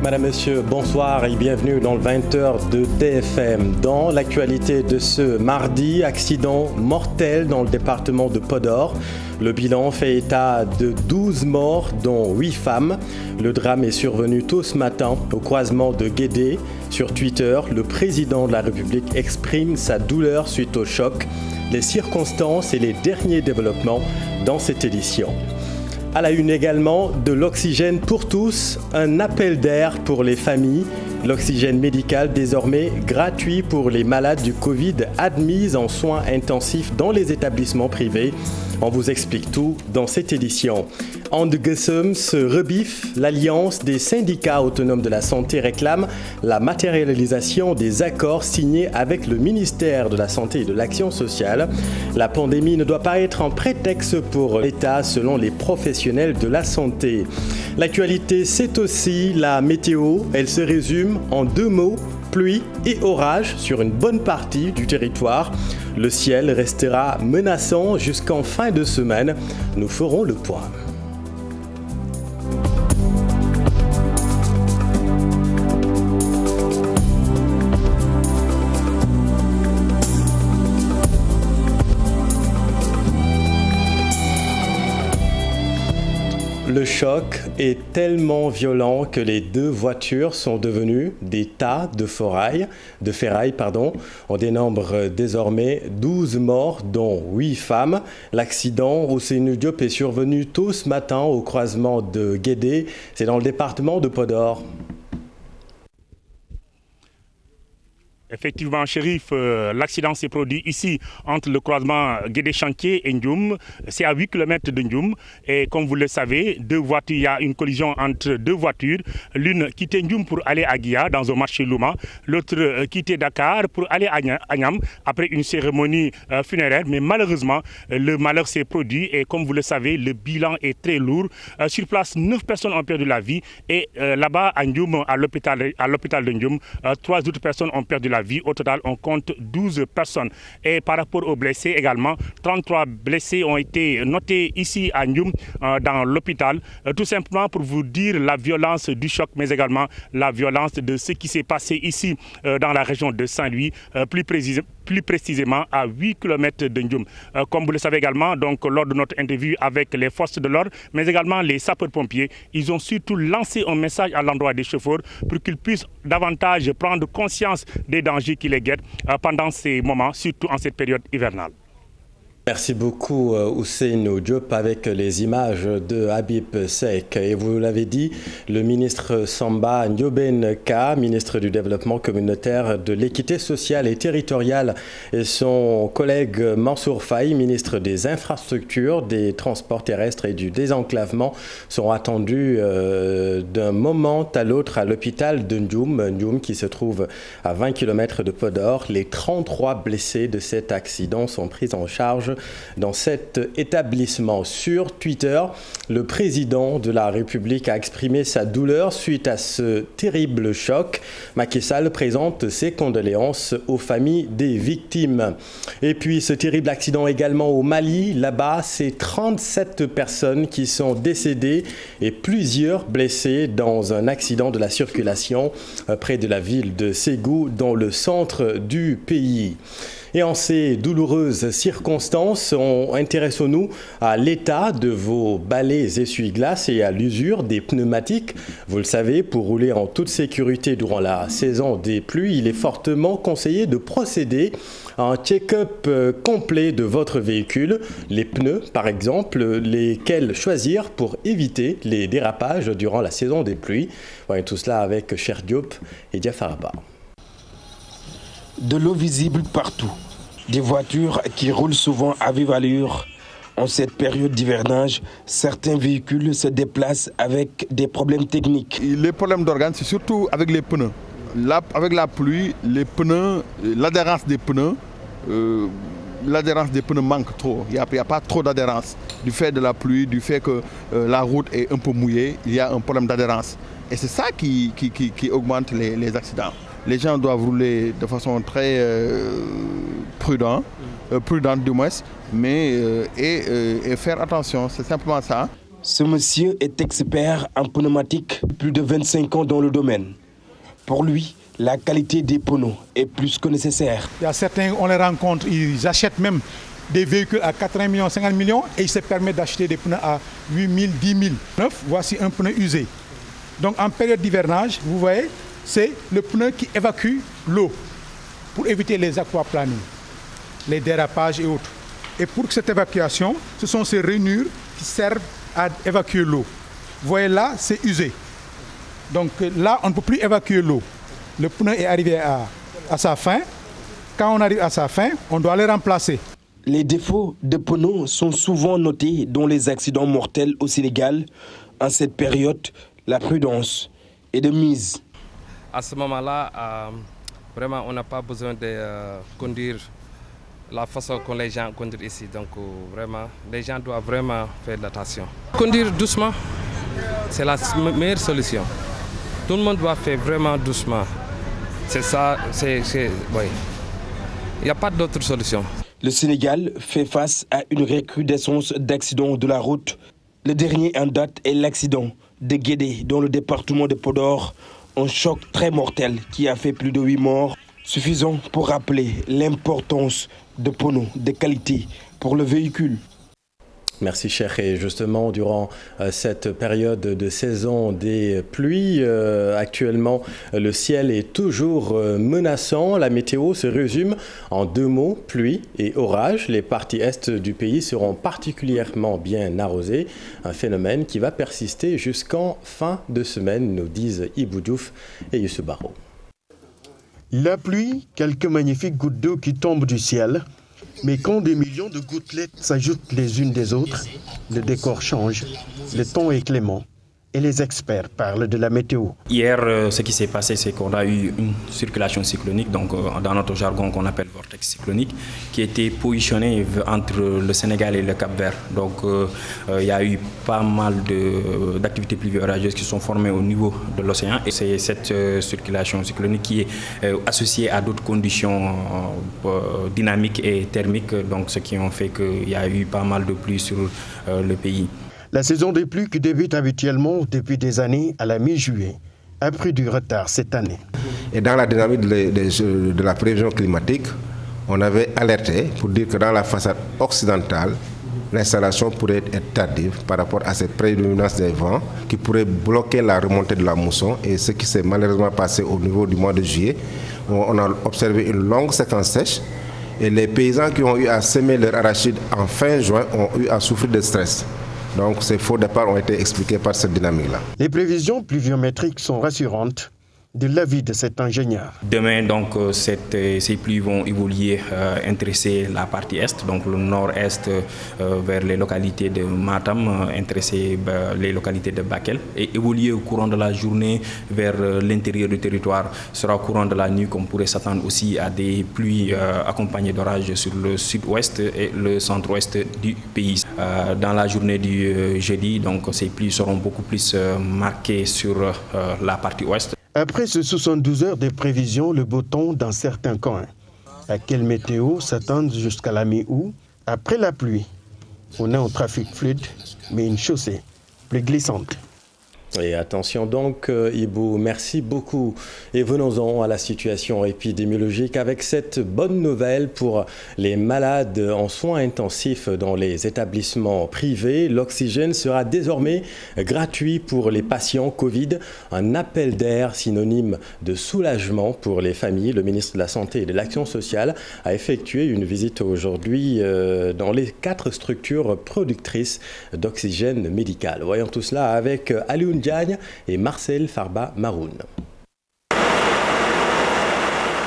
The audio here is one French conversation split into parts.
Madame, Monsieur, bonsoir et bienvenue dans le 20h de TFM. Dans l'actualité de ce mardi, accident mortel dans le département de Podor. Le bilan fait état de 12 morts, dont 8 femmes. Le drame est survenu tôt ce matin au croisement de Guédé. Sur Twitter, le président de la République exprime sa douleur suite au choc, les circonstances et les derniers développements dans cette édition. À la une également, de l'oxygène pour tous, un appel d'air pour les familles. L'oxygène médical désormais gratuit pour les malades du Covid admis en soins intensifs dans les établissements privés. On vous explique tout dans cette édition. Andgesum se rebiffe. L'Alliance des syndicats autonomes de la santé réclame la matérialisation des accords signés avec le ministère de la Santé et de l'Action sociale. La pandémie ne doit pas être un prétexte pour l'État selon les professionnels de la santé. L'actualité, c'est aussi la météo. Elle se résume en 2 mots. Pluie et orage sur une bonne partie du territoire. Le ciel restera menaçant jusqu'en fin de semaine. Nous ferons le point. Le choc est tellement violent que les 2 voitures sont devenues des tas de ferraille. On dénombre désormais 12 morts, dont 8 femmes. L'accident au Ousseynou Diop est survenu tôt ce matin au croisement de Guédé. C'est dans le département de Podor. Effectivement, Chérif, l'accident s'est produit ici entre le croisement Guédé-Chantier et Ndioum. C'est à 8 km de Ndioum. Et comme vous le savez, il y a une collision entre 2 voitures. L'une quittait Ndioum pour aller à Guia dans un marché Louma. L'autre quittait Dakar pour aller à Niam après une cérémonie funéraire. Mais malheureusement, le malheur s'est produit. Et comme vous le savez, le bilan est très lourd. Sur place, 9 personnes ont perdu la vie. Et là-bas, à Ndioum, à l'hôpital de Ndioum, 3 autres personnes ont perdu la vie. Au total, on compte 12 personnes. Et par rapport aux blessés également, 33 blessés ont été notés ici à Ndioum, dans l'hôpital. Tout simplement pour vous dire la violence du choc, mais également la violence de ce qui s'est passé ici dans la région de Saint-Louis, plus précisément à 8 km de Ndioum. Comme vous le savez également, donc, lors de notre interview avec les forces de l'ordre, mais également les sapeurs-pompiers, ils ont surtout lancé un message à l'endroit des chauffeurs pour qu'ils puissent davantage prendre conscience des dangers qui les guettent pendant ces moments, surtout en cette période hivernale. Merci beaucoup Ousseynou Diop avec les images de Habib Seck. Et vous l'avez dit, le ministre Samba Ndiobenka, ministre du Développement communautaire, de l'équité sociale et territoriale, et son collègue Mansour Faye, ministre des Infrastructures, des Transports terrestres et du Désenclavement, sont attendus d'un moment à l'autre à l'hôpital de Ndioum qui se trouve à 20 km de Podor. Les 33 blessés de cet accident sont pris en charge dans cet établissement. Sur Twitter, le président de la République a exprimé sa douleur suite à ce terrible choc. Macky Sall présente ses condoléances aux familles des victimes. Et puis ce terrible accident également au Mali. Là-bas, c'est 37 personnes qui sont décédées et plusieurs blessées dans un accident de la circulation près de la ville de Ségou, dans le centre du pays. Et en ces douloureuses circonstances, intéressons-nous à l'état de vos balais essuie-glaces et à l'usure des pneumatiques. Vous le savez, pour rouler en toute sécurité durant la saison des pluies, il est fortement conseillé de procéder à un check-up complet de votre véhicule. Les pneus, par exemple, lesquels choisir pour éviter les dérapages durant la saison des pluies. Voyons tout cela avec Cher Diop et Diafaraba. De l'eau visible partout. Des voitures qui roulent souvent à vive allure. En cette période d'hivernage, certains véhicules se déplacent avec des problèmes techniques. Les problèmes d'organes, c'est surtout avec les pneus. Avec la pluie, les pneus, l'adhérence des pneus manque trop. Il n'y a pas trop d'adhérence. Du fait de la pluie, du fait que la route est un peu mouillée, il y a un problème d'adhérence. Et c'est ça qui augmente les accidents. Les gens doivent rouler de façon très prudente du moins, mais et faire attention, c'est simplement ça. Ce monsieur est expert en pneumatique, plus de 25 ans dans le domaine. Pour lui, la qualité des pneus est plus que nécessaire. Il y a certains, on les rencontre, ils achètent même des véhicules à 80 millions, 50 millions et ils se permettent d'acheter des pneus à 8 000, 10 000. Voici un pneu usé. Donc en période d'hivernage, vous voyez, c'est le pneu qui évacue l'eau pour éviter les aquaplaning, les dérapages et autres. Et pour cette évacuation, ce sont ces rainures qui servent à évacuer l'eau. Vous voyez là, c'est usé. Donc là, on ne peut plus évacuer l'eau. Le pneu est arrivé à sa fin. Quand on arrive à sa fin, on doit le remplacer. Les défauts de pneus sont souvent notés dans les accidents mortels au Sénégal. En cette période, la prudence est de mise. À ce moment-là, vraiment, on n'a pas besoin de conduire la façon que les gens conduisent ici. Donc vraiment, les gens doivent vraiment faire attention. Conduire doucement, c'est la meilleure solution. Tout le monde doit faire vraiment doucement. C'est ça, oui. Il n'y a pas d'autre solution. Le Sénégal fait face à une recrudescence d'accidents de la route. Le dernier en date est l'accident de Guédé dans le département de Podor. Un choc très mortel qui a fait plus de 8 morts. Suffisant pour rappeler l'importance de pneus de qualité pour le véhicule. Merci Cheikh. Et justement, durant cette période de saison des pluies, actuellement, le ciel est toujours menaçant. La météo se résume en 2 mots, pluie et orage. Les parties est du pays seront particulièrement bien arrosées. Un phénomène qui va persister jusqu'en fin de semaine, nous disent Ibou Diouf et Youssou Baro. La pluie, quelques magnifiques gouttes d'eau qui tombent du ciel. Mais quand des millions de gouttelettes s'ajoutent les unes des autres, le décor change, le ton est clément et les experts parlent de la météo. Hier, ce qui s'est passé, c'est qu'on a eu une circulation cyclonique, donc dans notre jargon qu'on appelle vortex cyclonique, qui était positionnée entre le Sénégal et le Cap-Vert. Donc il y a eu pas mal d'activités pluvio-orageuses qui sont formées au niveau de l'océan. Et c'est cette circulation cyclonique qui est associée à d'autres conditions dynamiques et thermiques, donc ce qui ont fait qu'il y a eu pas mal de pluie sur le pays. La saison des pluies qui débute habituellement depuis des années à la mi-juillet a pris du retard cette année. Et dans la dynamique de la prévision climatique, on avait alerté pour dire que dans la façade occidentale, l'installation pourrait être tardive par rapport à cette prédominance des vents qui pourrait bloquer la remontée de la mousson. Et ce qui s'est malheureusement passé au niveau du mois de juillet, on a observé une longue séquence sèche. Et les paysans qui ont eu à semer leur arachide en fin juin ont eu à souffrir de stress. Donc ces faux départs ont été expliqués par cette dynamique-là. Les prévisions pluviométriques sont rassurantes de l'avis de cet ingénieur. Demain, donc, ces pluies vont évoluer, intéresser la partie est, donc le nord-est vers les localités de Matam, intéresser les localités de Bakel, et évoluer au courant de la journée vers l'intérieur du territoire. Ce sera au courant de la nuit qu'on pourrait s'attendre aussi à des pluies accompagnées d'orages sur le sud-ouest et le centre-ouest du pays. Dans la journée du jeudi, donc, ces pluies seront beaucoup plus marquées sur la partie ouest. Après ces 72 heures de prévision, le beau temps dans certains coins. À quelle météo s'attendre jusqu'à la mi-août? Après la pluie, on est en trafic fluide, mais une chaussée plus glissante. Et attention donc, Ibou, merci beaucoup. Et venons-en à la situation épidémiologique avec cette bonne nouvelle pour les malades en soins intensifs dans les établissements privés. L'oxygène sera désormais gratuit pour les patients Covid. Un appel d'air synonyme de soulagement pour les familles. Le ministre de la Santé et de l'Action sociale a effectué une visite aujourd'hui dans les 4 structures productrices d'oxygène médical. Voyons tout cela avec Alioune Diagne et Marcel Farba Maroun.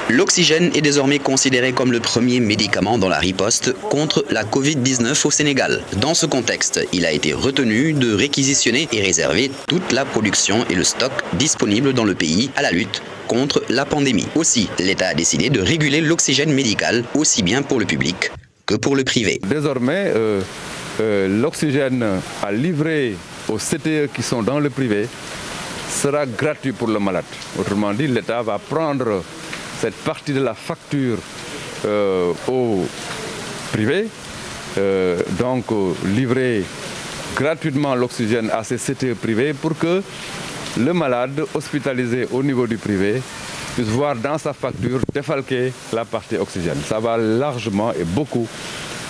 L'oxygène est désormais considéré comme le premier médicament dans la riposte contre la Covid-19 au Sénégal. Dans ce contexte, il a été retenu de réquisitionner et réserver toute la production et le stock disponible dans le pays à la lutte contre la pandémie. Aussi, l'État a décidé de réguler l'oxygène médical aussi bien pour le public que pour le privé. Désormais, l'oxygène à livrer aux CTE qui sont dans le privé sera gratuit pour le malade. Autrement dit, l'État va prendre cette partie de la facture au privé, donc livrer gratuitement l'oxygène à ces CTE privés pour que le malade hospitalisé au niveau du privé puisse voir dans sa facture défalquer la partie oxygène. Ça va largement et beaucoup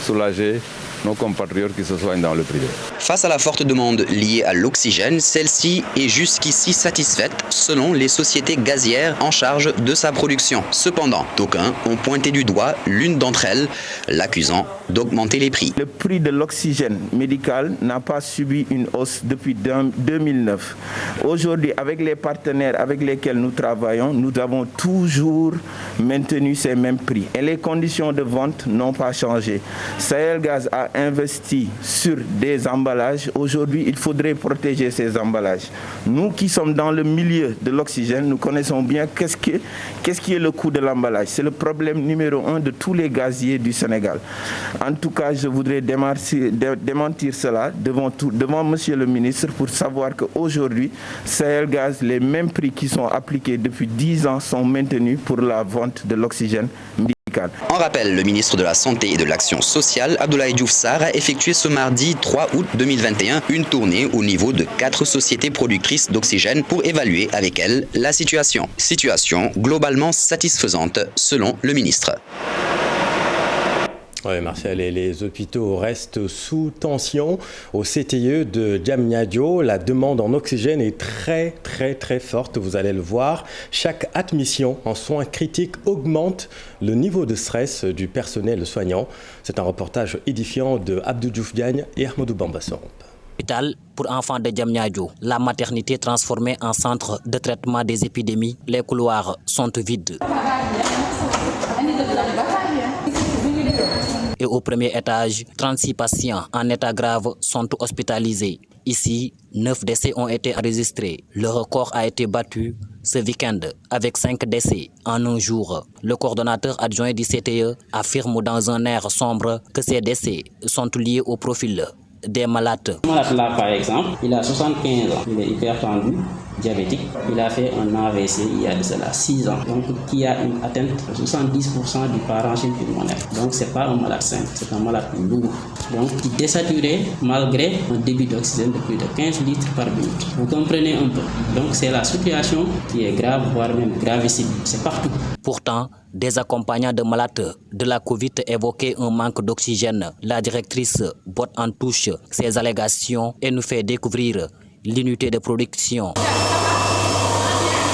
soulager nos compatriotes qui se soignent dans le privé. Face à la forte demande liée à l'oxygène, celle-ci est jusqu'ici satisfaite selon les sociétés gazières en charge de sa production. Cependant, d'aucuns ont pointé du doigt l'une d'entre elles, l'accusant d'augmenter les prix. Le prix de l'oxygène médical n'a pas subi une hausse depuis 2009. Aujourd'hui, avec les partenaires avec lesquels nous travaillons, nous avons toujours maintenu ces mêmes prix. Et les conditions de vente n'ont pas changé. Sahel Gaz a investi sur des emballages. Aujourd'hui, il faudrait protéger ces emballages. Nous qui sommes dans le milieu de l'oxygène, nous connaissons bien qu'est-ce qui est le coût de l'emballage. C'est le problème numéro 1 de tous les gaziers du Sénégal. En tout cas, je voudrais démentir cela devant Monsieur le ministre pour savoir qu'aujourd'hui, Sahel Gaz, les mêmes prix qui sont appliqués depuis 10 ans sont maintenus pour la vente de l'oxygène médical. En rappel, le ministre de la Santé et de l'Action sociale, Abdoulaye Diouf Sarr, a effectué ce mardi 3 août 2021 une tournée au niveau de 4 sociétés productrices d'oxygène pour évaluer avec elles la situation. Situation globalement satisfaisante selon le ministre. Oui, Martial, et les hôpitaux restent sous tension. Au CTE de Diamniadio, la demande en oxygène est très forte, vous allez le voir. Chaque admission en soins critiques augmente le niveau de stress du personnel soignant. C'est un reportage édifiant de Abdou Diouf Diagne et Ahmadou Bamba Soromp. Hôpital pour enfants de Diamniadio, la maternité transformée en centre de traitement des épidémies. Les couloirs sont vides. Et au premier étage, 36 patients en état grave sont hospitalisés. Ici, 9 décès ont été enregistrés. Le record a été battu ce week-end avec 5 décès en un jour. Le coordonnateur adjoint du CTE affirme dans un air sombre que ces décès sont liés au profil des malades. Ce malade-là, par exemple, il a 75 ans, il est hypertendu, diabétique. Il a fait un AVC il y a de cela 6 ans, donc qui a une atteinte de 70% du parenchyme pulmonaire. Donc c'est pas un malade simple, c'est un malade lourd. Donc qui est désaturé malgré un débit d'oxygène de plus de 15 litres par minute. Vous comprenez un peu. Donc c'est la situation qui est grave, voire même gravissime. C'est partout. Pourtant, des accompagnants de malades de la Covid évoquaient un manque d'oxygène. La directrice botte en touche ces allégations et nous fait découvrir l'unité de production.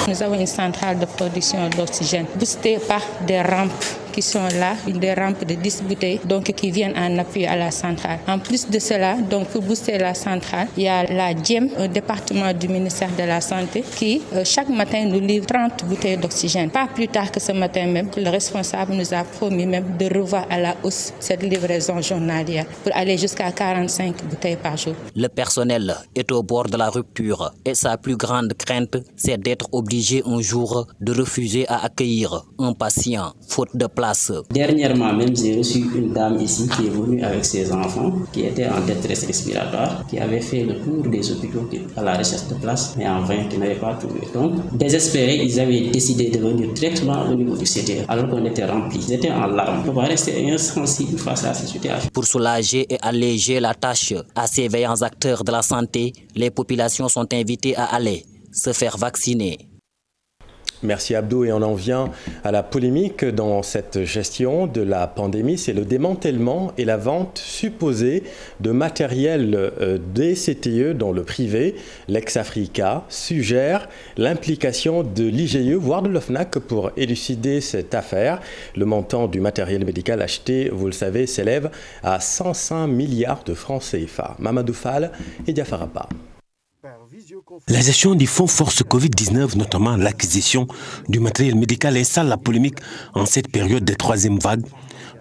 Nous avons une centrale de production d'oxygène boostée par des rampes qui sont là, des rampes de 10 bouteilles donc, qui viennent en appui à la centrale. En plus de cela, donc, pour booster la centrale, il y a la DIEM, un département du ministère de la Santé, qui chaque matin nous livre 30 bouteilles d'oxygène. Pas plus tard que ce matin même, le responsable nous a promis même de revoir à la hausse cette livraison journalière pour aller jusqu'à 45 bouteilles par jour. Le personnel est au bord de la rupture et sa plus grande crainte, c'est d'être obligé un jour de refuser à accueillir un patient faute de place. Dernièrement même, j'ai reçu une dame ici qui est venue avec ses enfants, qui était en détresse respiratoire, qui avait fait le tour des hôpitaux à la recherche de place, mais en vain, qui n'avait pas trouvé. Donc, désespérés, ils avaient décidé de venir directement au niveau du CTE, alors qu'on était remplis. Ils étaient en larmes. On va rester insensible face à cette situation. Pour soulager et alléger la tâche à ces veillants acteurs de la santé, les populations sont invitées à aller se faire vacciner. Merci Abdou, et on en vient à la polémique dans cette gestion de la pandémie. C'est le démantèlement et la vente supposée de matériel des CTE dans le privé. L'ex-Africa suggère l'implication de l'IGE, voire de l'OFNAC, pour élucider cette affaire. Le montant du matériel médical acheté, vous le savez, s'élève à 105 milliards de francs CFA. Mamadou Fall et Diafarapa. La gestion du fonds Force Covid-19, notamment l'acquisition du matériel médical, installe la polémique en cette période de troisième vague.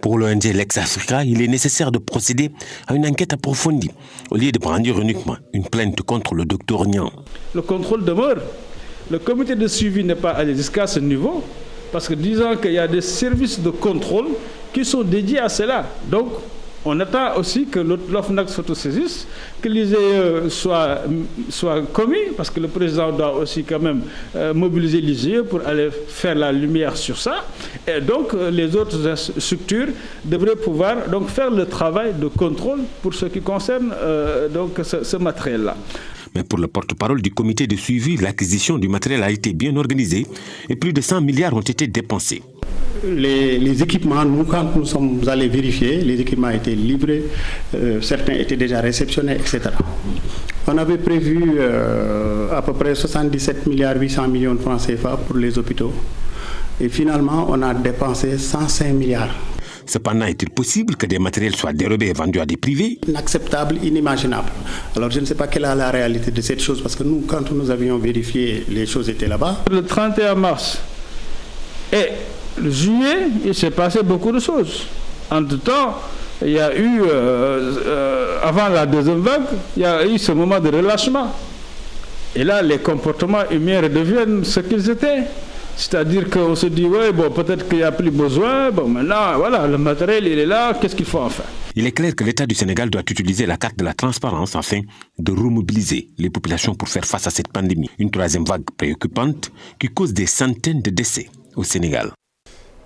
Pour l'ONG Lex-Africa, il est nécessaire de procéder à une enquête approfondie, au lieu de brandir uniquement une plainte contre le docteur Niang. Le contrôle demeure. Le comité de suivi n'est pas allé jusqu'à ce niveau, parce que disant qu'il y a des services de contrôle qui sont dédiés à cela. Donc, On attend aussi que l'OFNAC s'autosaisisse, que l'IGE soit commis, parce que le président doit aussi quand même mobiliser l'IGE pour aller faire la lumière sur ça. Et donc les autres structures devraient pouvoir donc faire le travail de contrôle pour ce qui concerne donc ce matériel-là. Mais pour le porte-parole du comité de suivi, l'acquisition du matériel a été bien organisée et plus de 100 milliards ont été dépensés. Les équipements, quand nous sommes allés vérifier, les équipements étaient livrés, certains étaient déjà réceptionnés, etc. On avait prévu à peu près 77 milliards 800 millions de francs CFA pour les hôpitaux. Et finalement, on a dépensé 105 milliards. Cependant, est-il possible que des matériels soient dérobés et vendus à des privés? Inacceptable, inimaginable. Alors je ne sais pas quelle est la réalité de cette chose, parce que nous, quand nous avions vérifié, les choses étaient là-bas. Le 31 mars et le juillet, il s'est passé beaucoup de choses. Entre-temps, il y a eu, avant la deuxième vague, il y a eu ce moment de relâchement. Et là, les comportements humains redeviennent ce qu'ils étaient. C'est-à-dire qu'on se dit, ouais, bon, peut-être qu'il n'y a plus besoin, bon, maintenant, voilà, le matériel, il est là, qu'est-ce qu'il faut en faire? Il est clair que l'État du Sénégal doit utiliser la carte de la transparence afin de remobiliser les populations pour faire face à cette pandémie. Une troisième vague préoccupante qui cause des centaines de décès au Sénégal.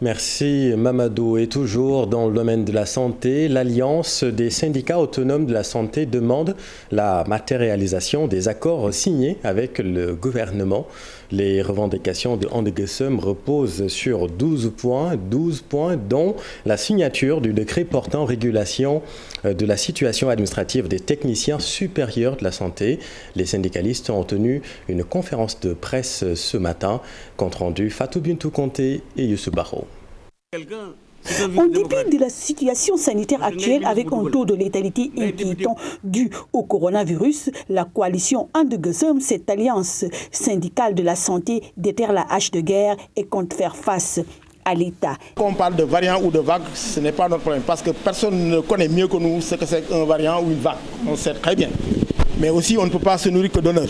Merci Mamadou. Et toujours dans le domaine de la santé, l'Alliance des syndicats autonomes de la santé demande la matérialisation des accords signés avec le gouvernement. Les revendications de Andegesum reposent sur 12 points, dont la signature du décret portant régulation de la situation administrative des techniciens supérieurs de la santé. Les syndicalistes ont tenu une conférence de presse ce matin, compte rendu Fatou Bintou Conté et Youssou Barro. En dépit de la situation sanitaire actuelle avec un taux de létalité inquiétant dû au coronavirus, la coalition Andegesum, cette alliance syndicale de la santé, déterre la hache de guerre et compte faire face à l'État. Quand on parle de variant ou de vague, ce n'est pas notre problème parce que personne ne connaît mieux que nous ce que c'est un variant ou une vague. On sait très bien. Mais aussi, on ne peut pas se nourrir que d'honneur.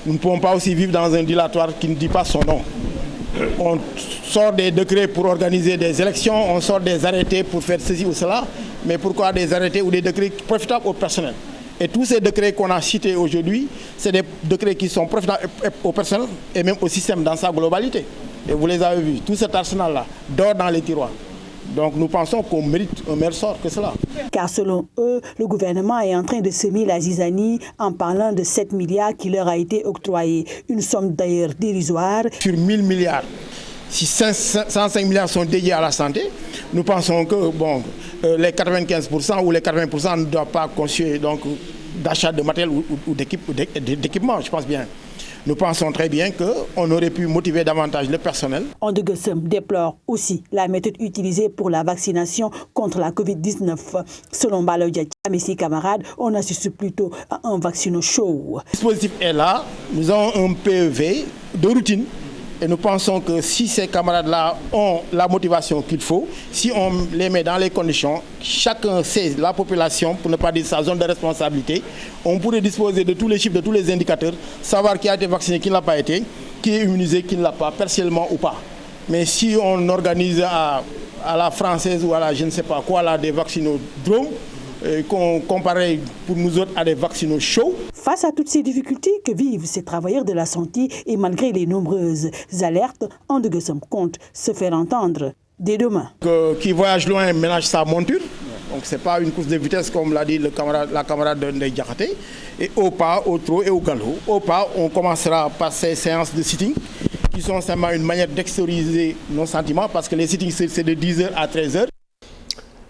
Nous ne pouvons pas aussi vivre dans un dilatoire qui ne dit pas son nom. On sort des décrets pour organiser des élections, on sort des arrêtés pour faire ceci ou cela, mais pourquoi des arrêtés ou des décrets profitables au personnel? Et tous ces décrets qu'on a cités aujourd'hui, c'est des décrets qui sont profitables au personnel et même au système dans sa globalité. Et vous les avez vus, tout cet arsenal-là dort dans les tiroirs. Donc nous pensons qu'on mérite un meilleur sort que cela. Car selon eux, le gouvernement est en train de semer la zizanie en parlant de 7 milliards qui leur a été octroyés. Une somme d'ailleurs dérisoire. Sur 1000 milliards, si 105 milliards sont dédiés à la santé, nous pensons que les 95% ou les 80% ne doivent pas constituer d'achat de matériel ou d'équipement, je pense bien. Nous pensons très bien qu'on aurait pu motiver davantage le personnel. Andegesum déplore aussi la méthode utilisée pour la vaccination contre la Covid-19. Selon Balo Diatia et ses camarades, on assiste plutôt à un vaccino-show. Le dispositif est là, nous avons un PEV de routine. Et nous pensons que si ces camarades-là ont la motivation qu'il faut, si on les met dans les conditions, chacun sait la population, pour ne pas dire sa zone de responsabilité, on pourrait disposer de tous les chiffres, de tous les indicateurs, savoir qui a été vacciné, qui ne l'a pas été, qui est immunisé, qui ne l'a pas, partiellement ou pas. Mais si on organise à la française ou à la je ne sais pas quoi, là, des vaccinodromes, qu'on comparait pour nous autres à des vaccinaux chauds. Face à toutes ces difficultés que vivent ces travailleurs de la santé et malgré les nombreuses alertes, Andegesum compte se faire entendre dès demain. Qui voyage loin ménage sa monture. Donc ce n'est pas une course de vitesse comme l'a dit la camarade de Ndeye Diakhaté. Et au pas, au trot et au galop. Au pas, on commencera par ces séances de sitting qui sont simplement une manière d'extérioriser nos sentiments parce que les sittings c'est de 10h à 13h.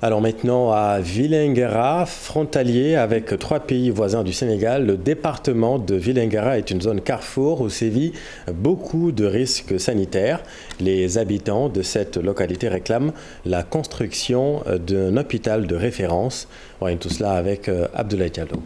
Alors maintenant à Vélingara, frontalier avec 3 pays voisins du Sénégal, le département de Vélingara est une zone carrefour où sévit beaucoup de risques sanitaires. Les habitants de cette localité réclament la construction d'un hôpital de référence. On voit tout cela avec Abdoulaye Diallo.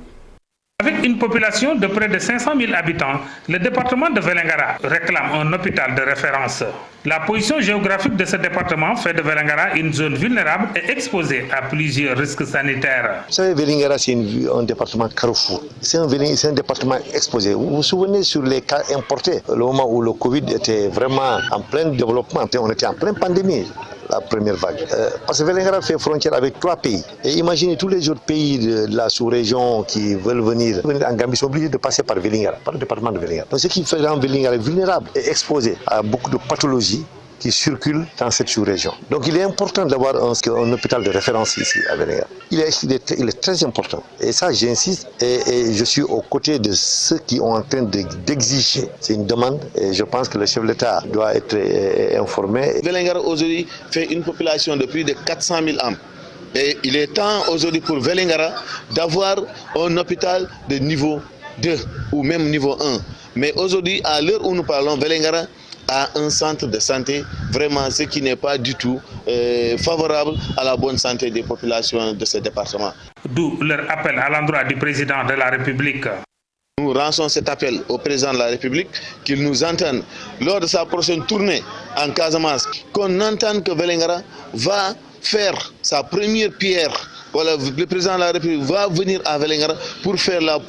Avec une population de près de 500 000 habitants, le département de Vélingara réclame un hôpital de référence. La position géographique de ce département fait de Vélingara une zone vulnérable et exposée à plusieurs risques sanitaires. Vous savez, Vélingara, c'est un département carrefour. C'est un département exposé. Vous vous souvenez sur les cas importés, le moment où le Covid était vraiment en plein développement, on était en pleine pandémie. la première vague. Parce que Vélingara fait frontière avec 3 pays. Et imaginez tous les autres pays de la sous-région qui veulent venir en Gambie sont obligés de passer par Vélingara, par le département de Vélingara. Donc ce qui fait rendre Vélingara vulnérable et exposé à beaucoup de pathologies qui circulent dans cette sous-région. Donc il est important d'avoir un hôpital de référence ici à Vélingara. Il est très important. Et ça, j'insiste, et je suis aux côtés de ceux qui sont en train d'exiger. C'est une demande, et je pense que le chef de l'État doit être informé. Vélingara aujourd'hui fait une population de plus de 400 000 âmes. Et il est temps aujourd'hui pour Vélingara d'avoir un hôpital de niveau 2 ou même niveau 1. Mais aujourd'hui, à l'heure où nous parlons, Vélingara a un centre de santé, vraiment ce qui n'est pas du tout favorable à la bonne santé des populations de ce département. D'où leur appel à l'endroit du président de la République. Nous lançons cet appel au président de la République qu'il nous entende lors de sa prochaine tournée en Casamance, qu'on entende que Vélingara va faire sa première pierre. Voilà, le président de la République va venir à Vélingara pour faire la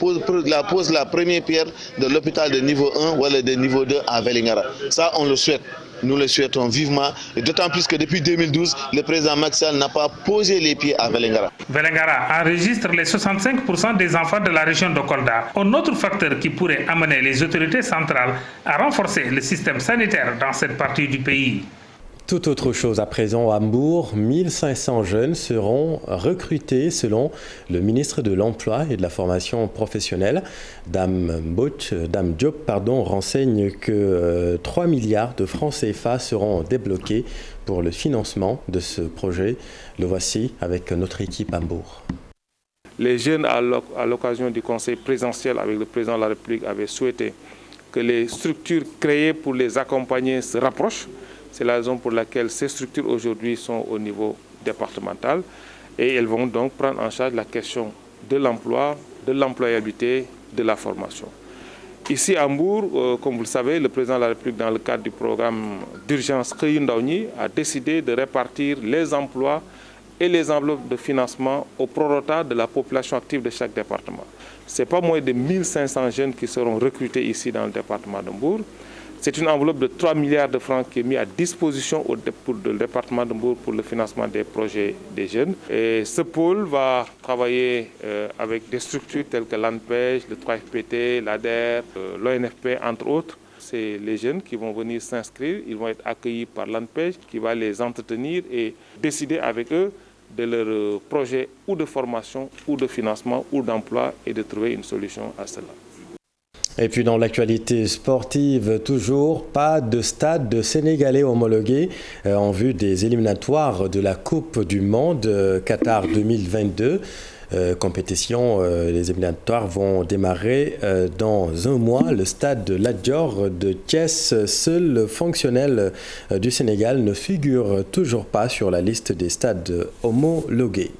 première pierre de l'hôpital de niveau 1 ou de niveau 2 à Vélingara. Ça, on le souhaite. Nous le souhaitons vivement, et d'autant plus que depuis 2012, le président Macky Sall n'a pas posé les pieds à Vélingara. Vélingara enregistre les 65% des enfants de la région de Kolda. Un autre facteur qui pourrait amener les autorités centrales à renforcer le système sanitaire dans cette partie du pays. Tout autre chose à présent à Hambourg, 1500 jeunes seront recrutés selon le ministre de l'Emploi et de la Formation professionnelle. Dame Diop renseigne que 3 milliards de francs CFA seront débloqués pour le financement de ce projet. Le voici avec notre équipe à Hambourg. Les jeunes, à l'occasion du conseil présidentiel avec le président de la République, avaient souhaité que les structures créées pour les accompagner se rapprochent. C'est la raison pour laquelle ces structures aujourd'hui sont au niveau départemental et elles vont donc prendre en charge la question de l'emploi, de l'employabilité, de la formation. Ici à Hambourg, comme vous le savez, le président de la République, dans le cadre du programme d'urgence Xëyu Ndaw ñi, a décidé de répartir les emplois et les enveloppes de financement au prorata de la population active de chaque département. Ce n'est pas moins de 1500 jeunes qui seront recrutés ici dans le département d'Hambourg. C'est une enveloppe de 3 milliards de francs qui est mise à disposition pour le département de Hambourg pour le financement des projets des jeunes. Et ce pôle va travailler avec des structures telles que l'ANPEJ, le 3FPT, l'ADER, l'ONFP, entre autres. C'est les jeunes qui vont venir s'inscrire, ils vont être accueillis par l'ANPEJ qui va les entretenir et décider avec eux de leur projet ou de formation ou de financement ou d'emploi et de trouver une solution à cela. Et puis dans l'actualité sportive, toujours pas de stade sénégalais homologué en vue des éliminatoires de la Coupe du Monde Qatar 2022. Compétition, les éliminatoires vont démarrer dans un mois. Le stade de Lat Dior de Thiès, seul fonctionnel du Sénégal, ne figure toujours pas sur la liste des stades homologués.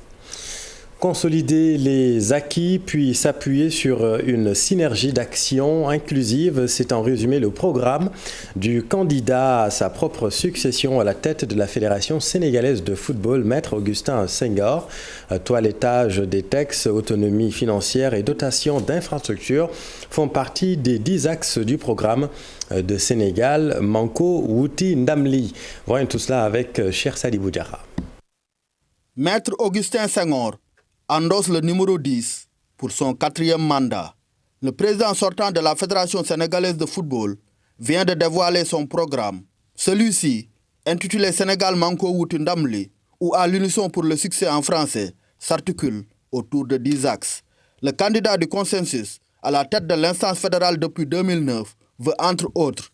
Consolider les acquis, puis s'appuyer sur une synergie d'action inclusive, c'est en résumé le programme du candidat à sa propre succession à la tête de la Fédération sénégalaise de football, Maître Augustin Senghor. Toilettage des textes, autonomie financière et dotation d'infrastructures font partie des 10 axes du programme de Sénégal, Manko Wouti Ndamli. Voyons tout cela avec Cheikh Sadibou Diarra. Maître Augustin Senghor endosse le numéro 10 pour son 4e mandat. Le président sortant de la Fédération sénégalaise de football vient de dévoiler son programme. Celui-ci, intitulé Sénégal Manko Wouti Ndamli, ou à l'unisson pour le succès en français, s'articule autour de 10 axes. Le candidat du consensus à la tête de l'instance fédérale depuis 2009 veut entre autres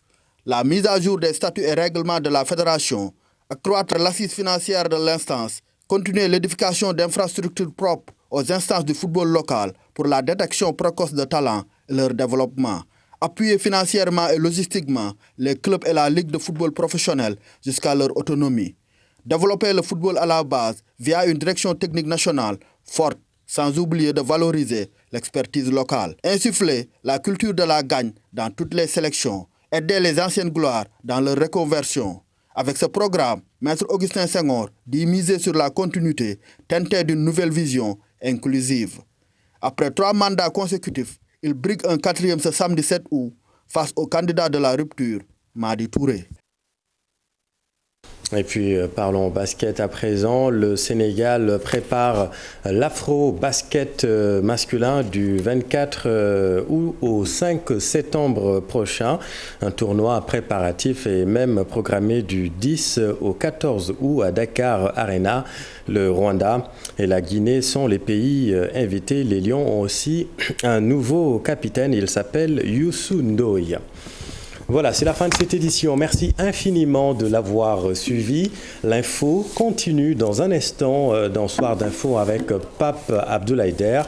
la mise à jour des statuts et règlements de la fédération, accroître l'assise financière de l'instance, continuer l'édification d'infrastructures propres aux instances du football local pour la détection précoce de talents et leur développement, appuyer financièrement et logistiquement les clubs et la ligue de football professionnel jusqu'à leur autonomie, développer le football à la base via une direction technique nationale forte, sans oublier de valoriser l'expertise locale, insuffler la culture de la gagne dans toutes les sélections, aider les anciennes gloires dans leur reconversion. Avec ce programme, Maître Augustin Senghor dit miser sur la continuité teintée d'une nouvelle vision inclusive. Après 3 mandats consécutifs, il brigue un 4e ce samedi 7 août face au candidat de la rupture, Madi Touré. Et puis parlons basket à présent. Le Sénégal prépare l'Afro-Basket masculin du 24 août au 5 septembre prochain. Un tournoi préparatif est même programmé du 10 au 14 août à Dakar Arena. Le Rwanda et la Guinée sont les pays invités. Les Lions ont aussi un nouveau capitaine. Il s'appelle Youssou Ndoye. Voilà, c'est la fin de cette édition. Merci infiniment de l'avoir suivi. L'info continue dans un instant dans Soir d'Info avec Pape Abdoulaïder.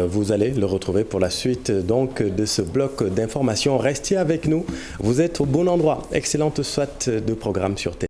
Vous allez le retrouver pour la suite donc de ce bloc d'informations. Restez avec nous. Vous êtes au bon endroit. Excellente soirée de programme sur T.